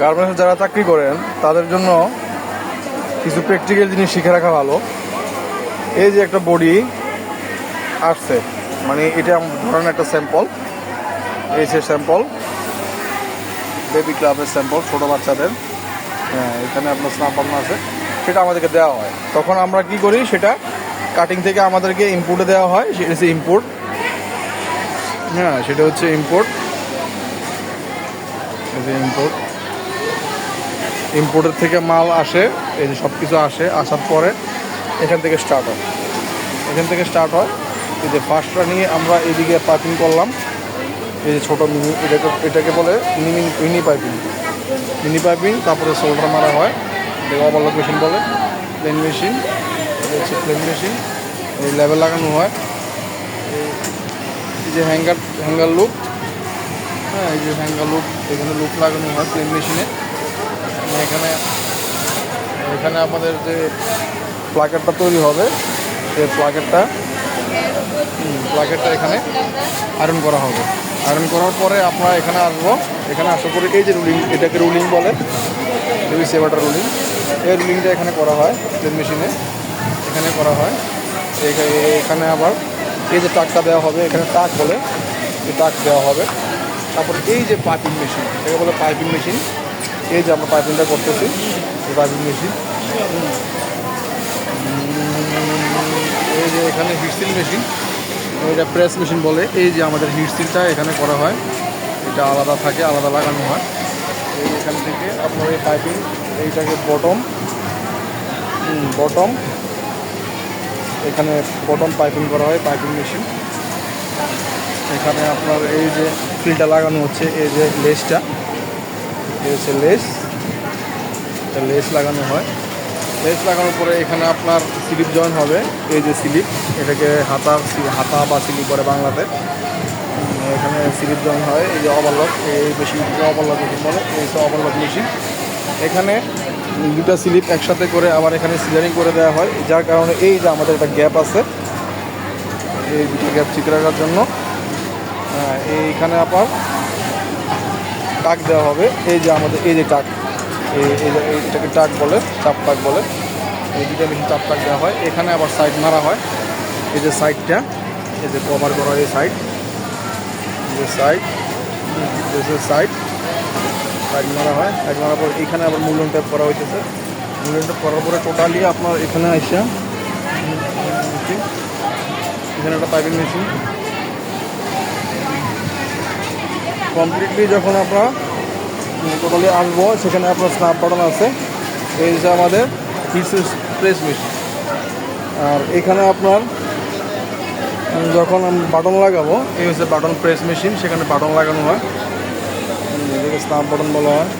গার্মেন্টসে যারা চাকরি করেন তাদের জন্য কিছু প্র্যাকটিক্যাল জিনিস শিখে রাখা ভালো। এই যে একটা বডি আসছে, মানে এটা ধরেন একটা স্যাম্পল, এই সে স্যাম্পল বেবি ক্লাবের স্যাম্পল, ছোটো বাচ্চাদের। হ্যাঁ, এখানে আপনার স্নাপ বাটন আছে, সেটা আমাদেরকে দেওয়া হয়। তখন আমরা কি করি, সেটা কাটিং থেকে আমাদেরকে ইম্পোর্টে দেওয়া হয়, সেটা হচ্ছে ইম্পোর্ট। হ্যাঁ, সেটা হচ্ছে ইম্পোর্ট। ইম্পোর্ট, ইম্পোর্টের থেকে মাল আসে, এই যে সব কিছু আসে, আসার পরে এখান থেকে স্টার্ট হয়। এখান থেকে স্টার্ট হয়, এই যে ফার্স্টটা নিয়ে আমরা এইদিকে পাইপিং করলাম, এই যে ছোটো মিনি, এটাকে বলে মিনি পাইপিং। মিনি পাইপিং, তারপরে সোল্ডার মারা হয়, এটাকে ওভারলক মেশিন বলে। প্লেন মেশিন, এটা হচ্ছে প্লেন মেশিন। এই লেভেল লাগানো হয়, এই যে হ্যাঙ্গার লুপ। হ্যাঁ, এই যে হ্যাঙ্গার লুপ, এখানে লুপ লাগানো হয় প্লেন মেশিনে। এখানে আমাদের যে প্লাকেটটা তৈরি হবে, সেই প্লাকেটটা এখানে আয়রন করা হবে। আয়রন করার পরে আমরা এখানে আসবো। এখানে আসার পরে এই যে রুলিং, এটাকে রুলিং বলে, বেবি সেভারটা রুলিং। এই রুলিংটা এখানে করা হয় প্লেন মেশিনে, এখানে করা হয়। এখানে আবার এই যে টাকটা দেওয়া হবে, এখানে টাক বলে, এই টাক দেওয়া হবে। তারপরে এই যে পাইপিং মেশিন, এটাকে বলে পাইপিং মেশিন। এই যে আমরা পাইপিংটা করতেছি, এই পাইপিং মেশিন। এই যে এখানে হিটসিল মেশিন, এটা প্রেস মেশিন বলে। এই যে আমাদের হিটসিলটা এখানে করা হয়, এটা আলাদা থাকে, আলাদা লাগানো হয়। এই এখান থেকে আপনার এই পাইপিং, এইটাকে বটম, এখানে বটম পাইপিং করা হয়, পাইপিং মেশিন। এখানে আপনার এই যে ফিলটা লাগানো হচ্ছে, এই যে লেসটা, এই হচ্ছে লেস, লেস লাগানো হয়। লেস লাগানোর পরে এখানে আপনার স্লিপ জয়েন হবে, এই যে স্লিপ, এটাকে হাতা বা স্লিপ করে বাংলাতে। এখানে স্লিপ জয়েন হয়, এই যে ওভারলক, এই মেশিনটিকে ওভারলক মেশিন বলে, এই হচ্ছে ওভারলক মেশিন। এখানে দুটা স্লিপ একসাথে করে আবার এখানে সিজারিং করে দেওয়া হয়, যার কারণে এই যে আমাদের একটা গ্যাপ আছে, এই দুটো গ্যাপ ঠিক রাখার জন্য এইখানে আবার টাক দেওয়া হবে। এই যে আমাদের এই যে টাক, এইটাকে টাক বলে, চাপ টাক বলে। এই দুটো মেশিন চাপ টাক দেওয়া হয়। এখানে আবার সাইড মারা হয়, এই যে সাইডটা, এই যে কভার করা হয়, এই সাইড, সাইড মারা হয়। সাইড মারার পর এখানে আবার মূল্যায়ন ট্যাপ করা হইতেছে। মূল্যায়ন ট্যাপ করার পরে টোটালি আপনার এখানে আসা, এখানে একটা পাইপিং মেশিন কমপ্লিটলি যখন আমরা টোটালি আসবো, সেখানে আপনার স্ন্যাপ বাটন আছে। এই যে আমাদের প্রেস মেশিন। আর এখানে আপনার যখন আমি বাটন লাগাবো, এই হচ্ছে বাটন প্রেস মেশিন, সেখানে বাটন লাগানো হয়, এটাকে স্ন্যাপ বাটন বলা হয়।